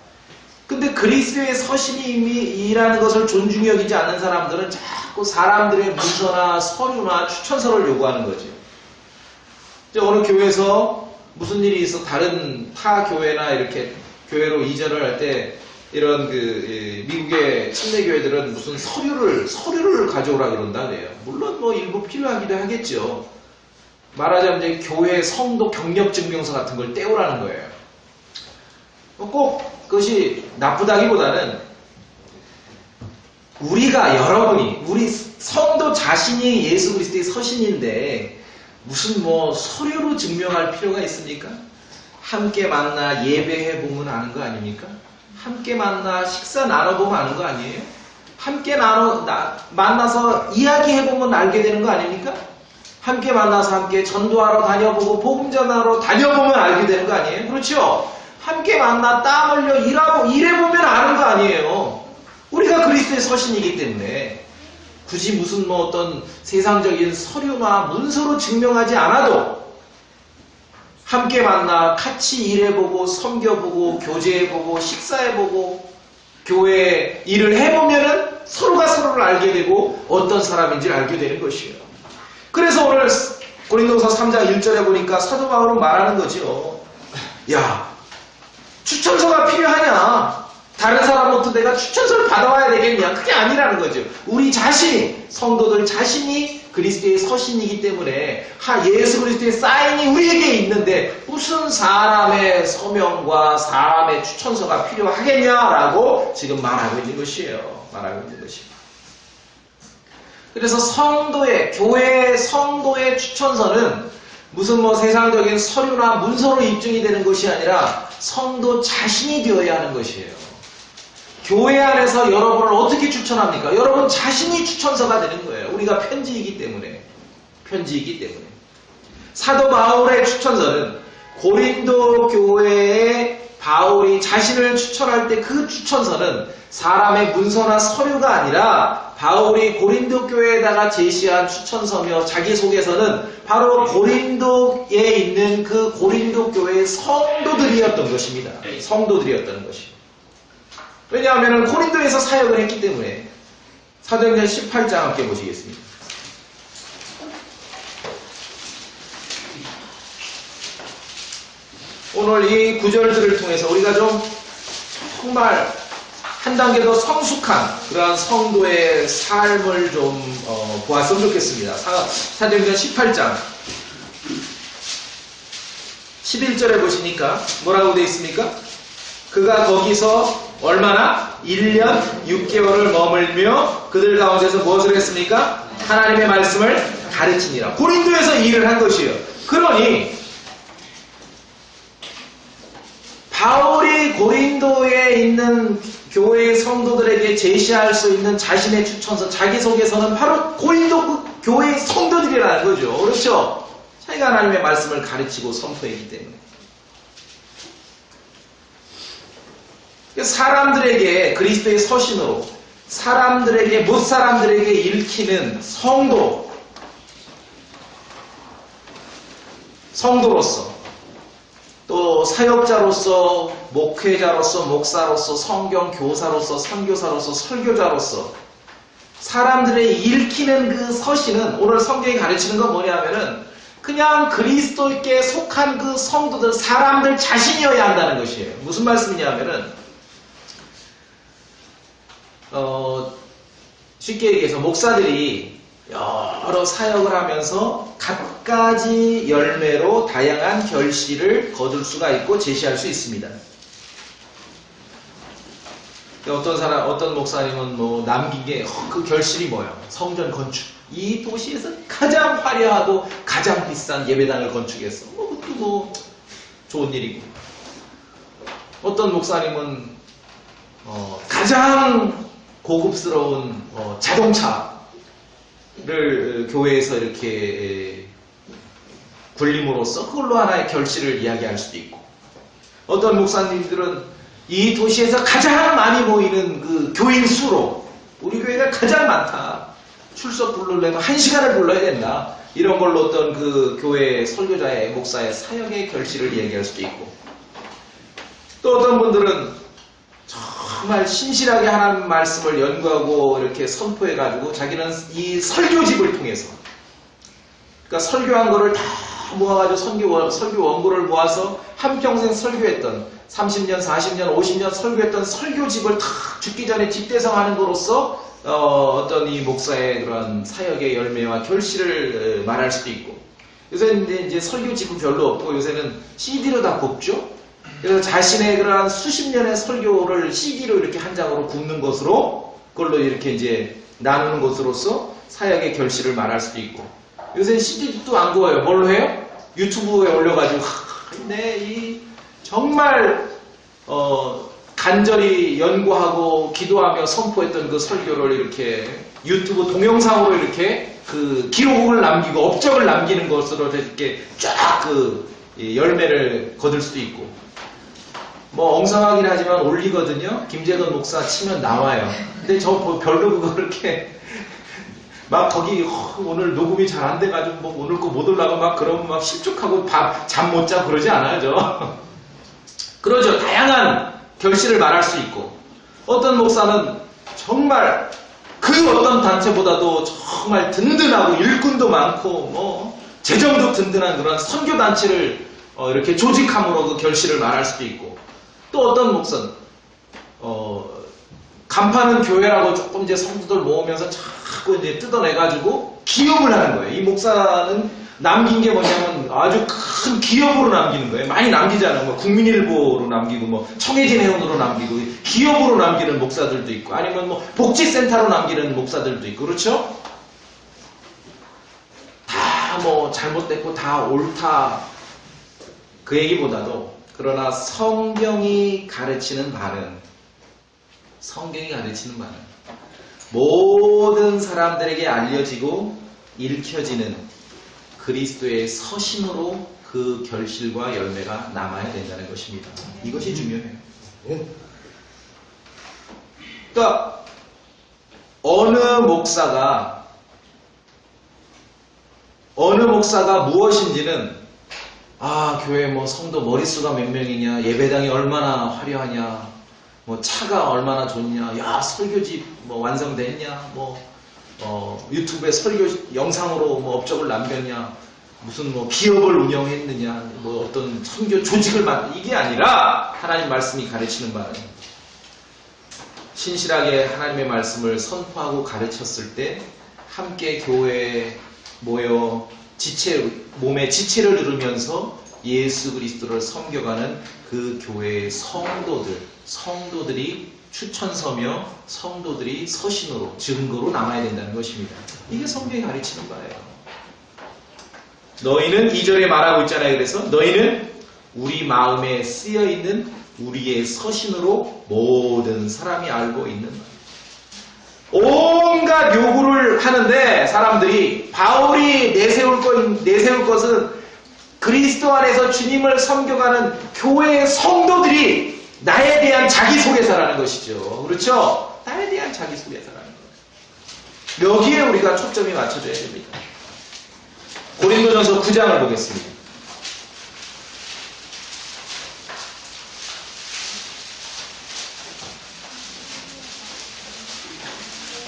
Speaker 1: 근데 그리스도의 서신이라는 것을 존중히 여기지 않는 사람들은 자꾸 사람들의 문서나 서류나 추천서를 요구하는 거죠. 어느 교회에서 무슨 일이 있어 다른 타 교회나 이렇게 교회로 이전을 할 때 이런 미국의 침례 교회들은 무슨 서류를 가져오라 그런다 그래요. 물론 일부 필요하기도 하겠죠. 말하자면 이제 교회 성도 경력 증명서 같은 걸 떼오라는 거예요. 꼭 그것이 나쁘다기보다는 우리 성도 자신이 예수 그리스도의 서신인데 무슨 서류로 증명할 필요가 있습니까? 함께 만나 예배해보면 아는 거 아닙니까? 함께 만나 식사 나눠보면 아는 거 아니에요? 함께 만나서 이야기해보면 알게 되는 거 아닙니까? 함께 만나서 함께 전도하러 다녀보고 복음 전하러 다녀보면 알게 되는 거 아니에요? 그렇죠? 함께 만나 땀 흘려 일해보면 아는 거 아니에요? 우리가 그리스도의 서신이기 때문에 굳이 무슨 어떤 세상적인 서류나 문서로 증명하지 않아도 함께 만나 같이 일해보고 섬겨보고 교제해보고 식사해보고 교회 일을 해보면은 서로가 서로를 알게 되고 어떤 사람인지를 알게 되는 것이에요. 그래서 오늘 고린도서 3장 1절에 보니까 사도 바울은 말하는 거죠. 야, 추천서가 필요하냐? 다른 사람부터 내가 추천서를 받아와야 되겠냐? 그게 아니라는 거죠. 우리 자신이, 성도들 자신이 그리스도의 서신이기 때문에 예수 그리스도의 사인이 우리에게 있는데 무슨 사람의 서명과 사람의 추천서가 필요하겠냐라고 지금 말하고 있는 것이에요. 말하고 있는 것입니다. 그래서 교회의 성도의 추천서는 무슨 세상적인 서류나 문서로 입증이 되는 것이 아니라 성도 자신이 되어야 하는 것이에요. 교회 안에서 여러분을 어떻게 추천합니까? 여러분 자신이 추천서가 되는 거예요. 우리가 편지이기 때문에. 사도 바울의 추천서는 고린도 교회에 바울이 자신을 추천할 때 그 추천서는 사람의 문서나 서류가 아니라 바울이 고린도 교회에다가 제시한 추천서며 자기소개서는 바로 고린도에 있는 그 고린도 교회의 성도들이었던 것입니다. 성도들이었다는 것이에요. 왜냐하면 고린도에서 사역을 했기 때문에. 사도행전 18장 함께 보시겠습니다. 오늘 이 구절들을 통해서 우리가 좀 정말 한 단계 더 성숙한 그러한 성도의 삶을 좀 보았으면 좋겠습니다. 사도행전 18장 11절에 보시니까 뭐라고 되어 있습니까? 그가 거기서 얼마나? 1년 6개월을 머물며 그들 가운데서 무엇을 했습니까? 하나님의 말씀을 가르치니라. 고린도에서 일을 한 것이에요. 그러니 바울이 고린도에 있는 교회의 성도들에게 제시할 수 있는 자신의 추천서, 자기소개서는 바로 고린도 교회의 성도들이라는 거죠. 그렇죠? 자기가 하나님의 말씀을 가르치고 선포했기 때문에. 사람들에게 그리스도의 서신으로 못 사람들에게 읽히는 성도로서 또 사역자로서 목회자로서 목사로서 성경 교사로서 선교사로서 설교자로서 사람들의 읽히는 그 서신은 오늘 성경이 가르치는 건 뭐냐면은 그냥 그리스도께 속한 그 성도들 사람들 자신이어야 한다는 것이에요. 무슨 말씀이냐면은 쉽게 얘기해서 목사들이 여러 사역을 하면서 갖가지 열매로 다양한 결실을 거둘 수가 있고 제시할 수 있습니다. 어떤 목사님은 남긴 게 그 결실이 뭐예요? 성전 건축. 이 도시에서 가장 화려하고 가장 비싼 예배당을 건축했어. 그것도 좋은 일이고. 어떤 목사님은 가장 고급스러운 자동차를 교회에서 이렇게 굴림으로써 그걸로 하나의 결실을 이야기할 수도 있고, 어떤 목사님들은 이 도시에서 가장 많이 모이는 그 교인 수로 우리 교회가 가장 많다. 출석 부르려면 1시간을 불러야 된다. 이런 걸로 어떤 그 교회 설교자의 목사의 사역의 결실을 이야기할 수도 있고, 또 어떤 분들은 정말 신실하게 하나님 말씀을 연구하고 이렇게 선포해가지고 자기는 이 설교집을 통해서, 그러니까 설교한 거를 다 모아가지고 설교 원고를 모아서 한평생 설교했던 30년, 40년, 50년 설교했던 설교집을 다 죽기 전에 집대성하는 거로서 어떤 이 목사의 그런 사역의 열매와 결실을 말할 수도 있고, 요새는 이제 설교집은 별로 없고 요새는 CD로 다 굽죠. 그래서 자신의 그런 수십 년의 설교를 CD로 이렇게 한 장으로 굽는 것으로, 그걸로 이렇게 이제 나누는 것으로서 사역의 결실을 말할 수도 있고, 요새는 CD도 안 구워요. 뭘로 해요? 유튜브에 올려가지고 정말 간절히 연구하고 기도하며 선포했던 그 설교를 이렇게 유튜브 동영상으로 이렇게 그 기록을 남기고 업적을 남기는 것으로 이렇게 쫙 그 열매를 거둘 수도 있고, 엉성하긴 하지만 올리거든요. 김재건 목사 치면 나와요. 근데 저 별로 그거 그렇게 막 거기 오늘 녹음이 잘 안 돼가지고 오늘 거 못 올라가 막 그러면 막 실족하고 잠 못 자고 그러지 않아요. 그러죠. 다양한 결실을 말할 수 있고, 어떤 목사는 정말 그 어떤 단체보다도 정말 든든하고 일꾼도 많고 재정도 든든한 그런 선교단체를 이렇게 조직함으로 그 결실을 말할 수도 있고, 또 어떤 목사는 간파는 교회라고 조금 이제 성도들 모으면서 자꾸 이제 뜯어내가지고 기업을 하는 거예요. 이 목사는 남긴 게 뭐냐면 아주 큰 기업으로 남기는 거예요. 많이 남기잖아요. 뭐 국민일보로 남기고, 뭐 청해진 회원으로 남기고, 기업으로 남기는 목사들도 있고, 아니면 뭐 복지센터로 남기는 목사들도 있고, 그렇죠? 다 뭐 잘못됐고 다 옳다 그 얘기보다도, 그러나 성경이 가르치는 바는 모든 사람들에게 알려지고 읽혀지는 그리스도의 서신으로 그 결실과 열매가 남아야 된다는 것입니다. 이것이 중요해요. 그러니까 어느 목사가 무엇인지는, 교회 뭐 성도 머릿수가 몇 명이냐, 예배당이 얼마나 화려하냐, 뭐 차가 얼마나 좋냐, 야 설교집 뭐 완성됐냐, 유튜브에 설교 영상으로 뭐 업적을 남겼냐, 무슨 뭐 기업을 운영했느냐, 뭐 어떤 선교 조직을 이게 아니라, 하나님 말씀이 가르치는 바는 신실하게 하나님의 말씀을 선포하고 가르쳤을 때 함께 교회에 모여 몸의 지체를 이루면서 예수 그리스도를 섬겨가는 그 교회의 성도들이 추천서며 성도들이 서신으로, 증거로 남아야 된다는 것입니다. 이게 성경이 가르치는 바예요. 너희는 2절에 말하고 있잖아요. 그래서 너희는 우리 마음에 쓰여있는 우리의 서신으로 모든 사람이 알고 있는 것. 온갖 요구를 하는데 사람들이, 바울이 내세울 것은 그리스도 안에서 주님을 섬겨가는 교회의 성도들이 나에 대한 자기소개서라는 것이죠. 그렇죠? 나에 대한 자기소개서라는 것. 여기에 우리가 초점이 맞춰져야 됩니다. 고린도전서 9장을 보겠습니다.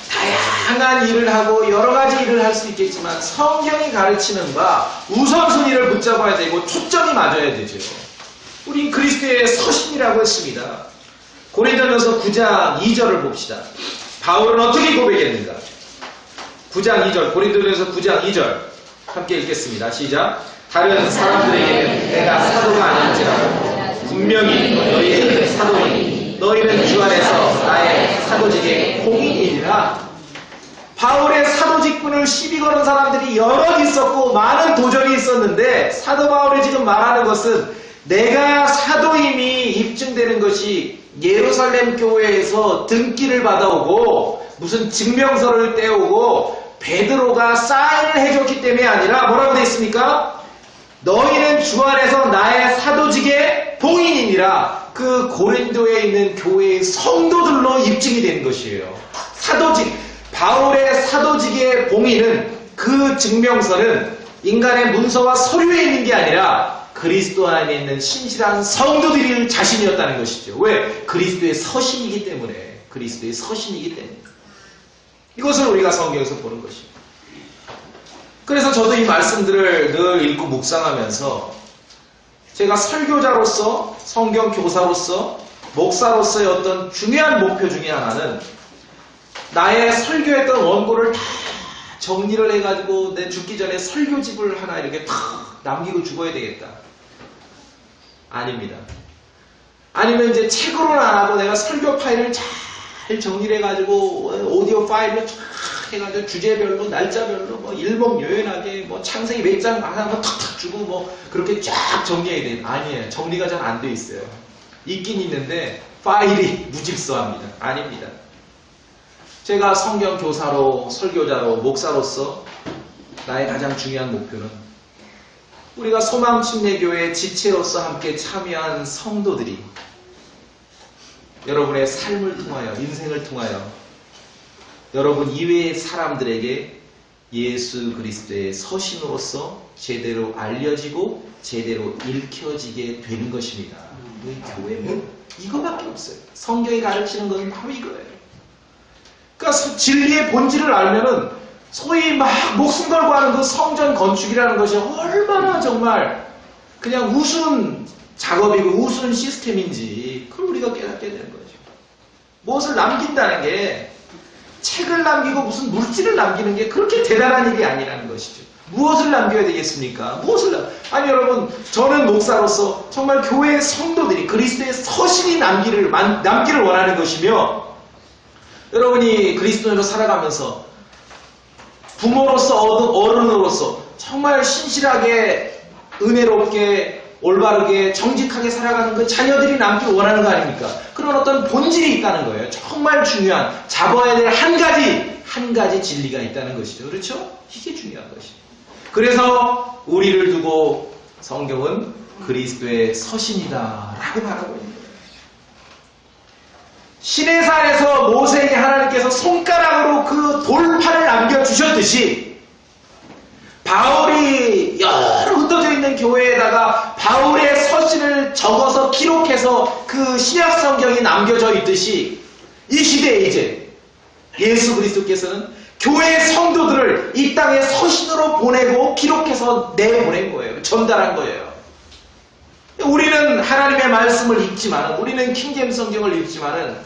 Speaker 1: 다양한 일을 하고 여러 가지 일을 할 수 있겠지만 성경이 가르치는 바 우선순위를 붙잡아야 되고 초점이 맞아야 되죠. 우리 그리스도의 서신이라고 했습니다. 고린도전서 9장 2절을 봅시다. 바울은 어떻게 고백했는가? 9장 2절, 고린도전서 9장 2절 함께 읽겠습니다. 시작. 다른 사람들에게는 내가 사도가 아닌지라도 분명히 너희에게는 사도이니 너희는 주 안에서 나의 사도직의 공인이니라. 바울의 사도직분을 시비 거는 사람들이 여럿 있었고 많은 도전이 있었는데, 사도 바울이 지금 말하는 것은 내가 사도임이 입증되는 것이 예루살렘 교회에서 등기를 받아오고 무슨 증명서를 떼오고 베드로가 사인을 해줬기 때문에 아니라, 뭐라고 되어 있습니까? 너희는 주 안에서 나의 사도직의 봉인이니라. 그 고린도에 있는 교회의 성도들로 입증이 된 것이에요. 바울의 사도직의 봉인은, 그 증명서는 인간의 문서와 서류에 있는 게 아니라 그리스도 안에 있는 신실한 성도들이 자신이었다는 것이죠. 왜? 그리스도의 서신이기 때문에. 이것을 우리가 성경에서 보는 것입니다. 그래서 저도 이 말씀들을 늘 읽고 묵상하면서 제가 설교자로서, 성경 교사로서, 목사로서의 어떤 중요한 목표 중에 하나는 나의 설교했던 원고를 다 정리를 해가지고 내 죽기 전에 설교집을 하나 이렇게 탁 남기고 죽어야 되겠다. 아닙니다. 아니면 이제 책으로는 안 하고 내가 설교 파일을 잘 정리를 해가지고 오디오 파일로 쫙 해가지고 주제별로, 날짜별로 뭐 일목요연하게 뭐 창세기 몇 장 하나 뭐 탁탁 주고 뭐 그렇게 쫙 정리해야 돼. 아니에요. 정리가 잘 안 돼 있어요. 있긴 있는데 파일이 무질서합니다. 아닙니다. 제가 성경 교사로, 설교자로, 목사로서 나의 가장 중요한 목표는 우리가 소망침례교회 지체로서 함께 참여한 성도들이 여러분의 삶을 통하여, 인생을 통하여 여러분 이외의 사람들에게 예수 그리스도의 서신으로서 제대로 알려지고 제대로 읽혀지게 되는 것입니다. 우리 교회는 이거밖에 없어요. 성경이 가르치는 것은 바로 이거예요. 그러니까 진리의 본질을 알면은 소위 막 목숨 걸고 하는 그 성전 건축이라는 것이 얼마나 정말 그냥 우스운 작업이고 우스운 시스템인지 그걸 우리가 깨닫게 되는 거죠. 무엇을 남긴다는 게 책을 남기고 무슨 물질을 남기는 게 그렇게 대단한 일이 아니라는 것이죠. 무엇을 남겨야 되겠습니까? 아니 여러분, 저는 목사로서 정말 교회의 성도들이 그리스도의 서신이 남기를 원하는 것이며, 여러분이 그리스도인으로 살아가면서 부모로서 어른으로서 정말 신실하게 은혜롭게 올바르게 정직하게 살아가는 그 자녀들이 남길 원하는 거 아닙니까? 그런 어떤 본질이 있다는 거예요. 정말 중요한 잡아야 될 한 가지 진리가 있다는 것이죠. 그렇죠? 이게 중요한 것이죠. 그래서 우리를 두고 성경은 그리스도의 서신이다 라고 말하고 있는 거예요. 시내산에서 모세에게 하나님께서 손가락으로 그 돌판을 남겨주셨듯이 바울이 여러 흩어져 있는 교회에다가 바울의 서신을 적어서 기록해서 그 신약 성경이 남겨져 있듯이 이 시대에 이제 예수 그리스도께서는 교회의 성도들을 이 땅에 서신으로 보내고 기록해서 내보낸 거예요. 전달한 거예요. 우리는 하나님의 말씀을 읽지만, 우리는 킹제임스 성경을 읽지만은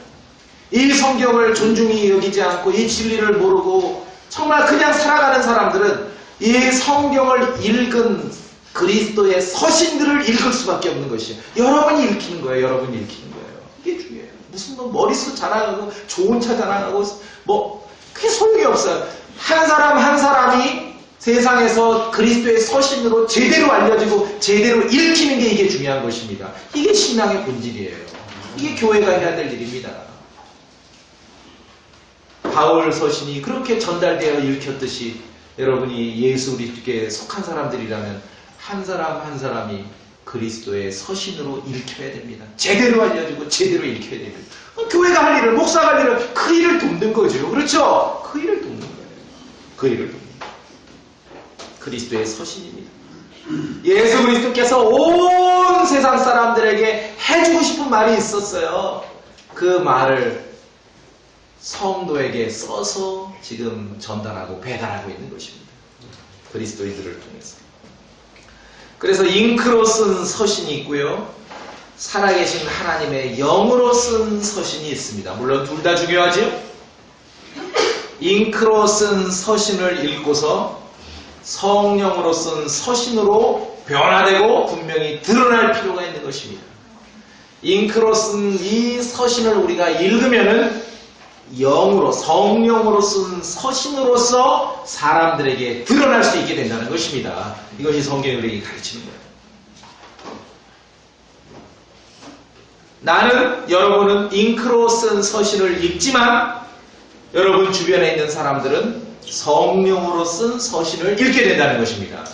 Speaker 1: 이 성경을 존중히 여기지 않고 이 진리를 모르고 정말 그냥 살아가는 사람들은 이 성경을 읽은 그리스도의 서신들을 읽을 수밖에 없는 것이에요. 여러분이 읽히는 거예요. 여러분이 읽히는 거예요. 이게 중요해요. 무슨 뭐 머릿수 자랑하고 좋은 차 자랑하고 뭐 그게 소용이 없어요. 한 사람 한 사람이 세상에서 그리스도의 서신으로 제대로 알려지고 제대로 읽히는 게 이게 중요한 것입니다. 이게 신앙의 본질이에요. 이게 교회가 해야 될 일입니다. 바울 서신이 그렇게 전달되어 읽혔듯이 여러분이 예수 그리스도께 속한 사람들이라면 한 사람 한 사람이 그리스도의 서신으로 읽혀야 됩니다. 제대로 알려지고 제대로 읽혀야 됩니다. 교회가 할 일을, 목사가 할 일을, 그 일을 돕는 거죠. 그렇죠? 그 일을 돕는 거예요. 그 일을 돕는 거예요. 그리스도의 서신입니다. 예수 그리스도께서 온 세상 사람들에게 해주고 싶은 말이 있었어요. 그 말을 성도에게 써서 지금 전달하고 배달하고 있는 것입니다. 그리스도인들을 통해서. 그래서 잉크로 쓴 서신이 있고요. 살아계신 하나님의 영으로 쓴 서신이 있습니다. 물론 둘 다 중요하죠. 잉크로 쓴 서신을 읽고서 성령으로 쓴 서신으로 변화되고 분명히 드러날 필요가 있는 것입니다. 잉크로 쓴 이 서신을 우리가 읽으면은 영으로, 성령으로 쓴 서신으로서 사람들에게 드러날 수 있게 된다는 것입니다. 이것이 성경이 우리에게 가르치는 거예요. 나는, 여러분은 잉크로 쓴 서신을 읽지만 여러분 주변에 있는 사람들은 성령으로 쓴 서신을 읽게 된다는 것입니다.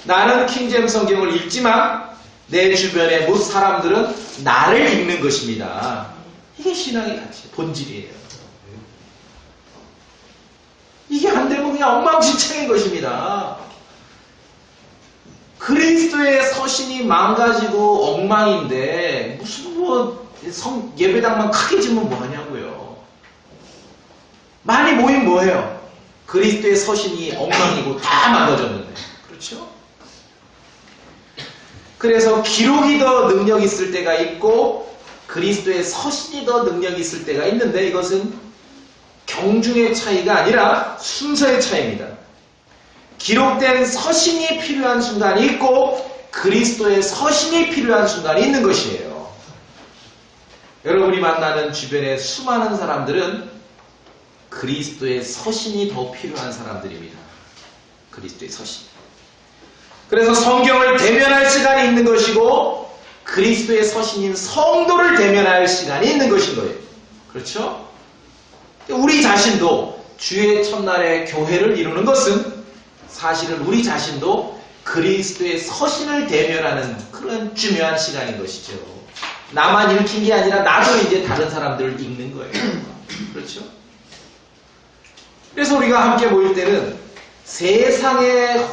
Speaker 1: 나는 킹제임스 성경을 읽지만 내 주변의 모든 사람들은 나를 읽는 것입니다. 이게 신앙의 가치, 본질이에요. 이게 안 되면 그냥 엉망진창인 것입니다. 그리스도의 서신이 망가지고 엉망인데 무슨 예배당만 크게 지면 뭐하냐고요. 많이 모이면 뭐해요? 그리스도의 서신이 엉망이고 다 망가졌는데. 그렇죠? 그래서 기록이 더 능력 있을 때가 있고 그리스도의 서신이 더 능력이 있을 때가 있는데 이것은 경중의 차이가 아니라 순서의 차이입니다. 기록된 서신이 필요한 순간이 있고 그리스도의 서신이 필요한 순간이 있는 것이에요. 여러분이 만나는 주변의 수많은 사람들은 그리스도의 서신이 더 필요한 사람들입니다. 그리스도의 서신. 그래서 성경을 대면할 시간이 있는 것이고 그리스도의 서신인 성도를 대면할 시간이 있는 것인 거예요. 그렇죠? 우리 자신도 주의 첫날에 교회를 이루는 것은 사실은 우리 자신도 그리스도의 서신을 대면하는 그런 중요한 시간인 것이죠. 나만 읽힌 게 아니라 나도 이제 다른 사람들을 읽는 거예요. 그렇죠? 그래서 우리가 함께 모일 때는 세상에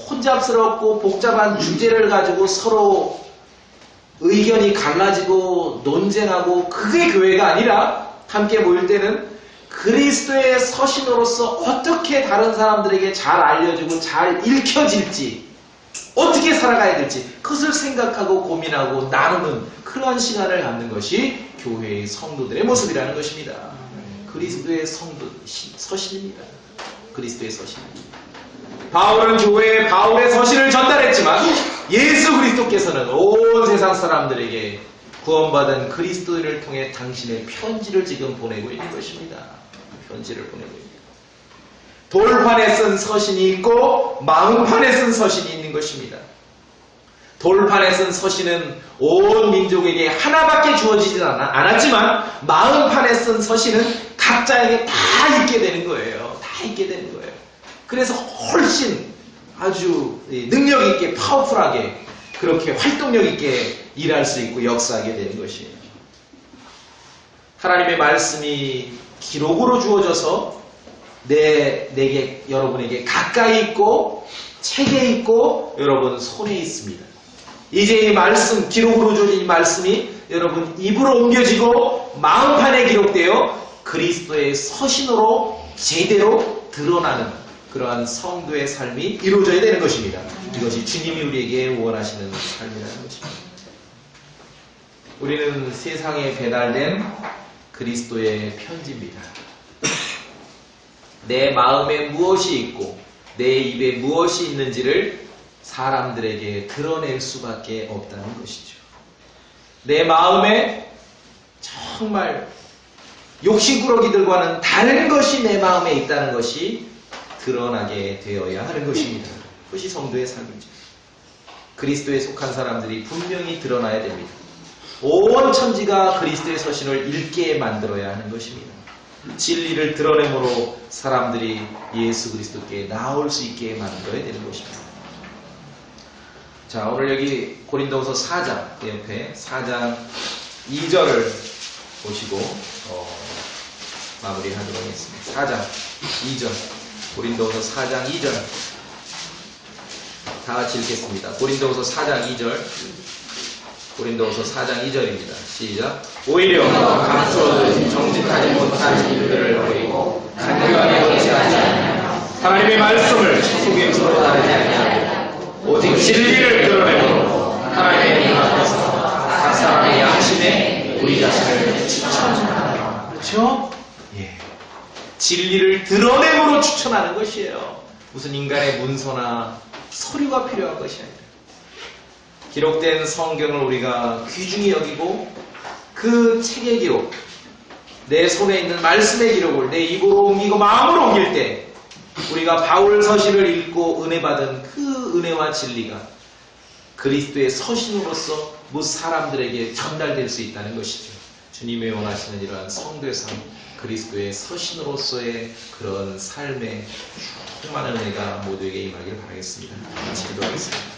Speaker 1: 혼잡스럽고 복잡한 주제를 가지고 서로 의견이 갈라지고 논쟁하고 그게 교회가 아니라 함께 모일 때는 그리스도의 서신으로서 어떻게 다른 사람들에게 잘 알려지고 잘 읽혀질지 어떻게 살아가야 될지 그것을 생각하고 고민하고 나누는 그러한 시간을 갖는 것이 교회의 성도들의 모습이라는 것입니다. 그리스도의 서신입니다. 그리스도의 서신입니다. 바울은 교회에 바울의 서신을 전달했지만 예수 그리스도께서는 온 세상 사람들에게 구원받은 그리스도인을 통해 당신의 편지를 지금 보내고 있는 것입니다. 편지를 보내고 있습니다. 돌판에 쓴 서신이 있고 마음판에 쓴 서신이 있는 것입니다. 돌판에 쓴 서신은 온 민족에게 하나밖에 주어지지 않았지만 마음판에 쓴 서신은 각자에게 다 있게 되는 거예요. 다 있게 되는 거예요. 그래서 훨씬 아주 능력 있게 파워풀하게 그렇게 활동력 있게 일할 수 있고 역사하게 되는 것이에요. 하나님의 말씀이 기록으로 주어져서 내게 여러분에게 가까이 있고 책에 있고 여러분 손에 있습니다. 이제 이 말씀, 기록으로 주어진 이 말씀이 여러분 입으로 옮겨지고 마음판에 기록되어 그리스도의 서신으로 제대로 드러나는 그러한 성도의 삶이 이루어져야 되는 것입니다. 이것이 주님이 우리에게 원하시는 삶이라는 것입니다. 우리는 세상에 배달된 그리스도의 편지입니다. 내 마음에 무엇이 있고 내 입에 무엇이 있는지를 사람들에게 드러낼 수밖에 없다는 것이죠. 내 마음에 정말 욕심꾸러기들과는 다른 것이 내 마음에 있다는 것이 드러나게 되어야 하는 것입니다. 그것이 성도의 삶이죠. 그리스도에 속한 사람들이 분명히 드러나야 됩니다. 온 천지가 그리스도의 서신을 읽게 만들어야 하는 것입니다. 진리를 드러내므로 사람들이 예수 그리스도께 나올 수 있게 만들어야 되는 것입니다. 자, 오늘 여기 고린도후서 4장 옆에 4장 2절을 보시고 마무리하도록 하겠습니다. 4장 2절 고린도후서 4장 2절 다 같이 읽겠습니다. 고린도후서 4장 2절 고린도후서 4장 2절입니다. 시작. 오히려 감추어둔 정직하지 못한 일들을 버리고 간교하게 놓지 않냐 하나님의 말씀을 속임수로 다르지 않냐 오직 진리를 드러내므로 하나님의 님 앞에서 각 사람의 양심에 우리 자신을 추천하라. 그렇죠? 예. 진리를 드러내므로 추천하는 것이에요. 무슨 인간의 문서나 서류가 필요한 것이 아니라 기록된 성경을 우리가 귀중히 여기고 그 책의 기록, 내 손에 있는 말씀의 기록을 내 입으로 옮기고 마음으로 옮길 때 우리가 바울 서신을 읽고 은혜 받은 그 은혜와 진리가 그리스도의 서신으로서 사람들에게 전달될 수 있다는 것이죠. 주님이 원하시는 이러한 성도의 삶, 그리스도의 서신으로서의 그런 삶의 충만한 은혜가 모두에게 임하기를 바라겠습니다. 같이 기도하겠습니다.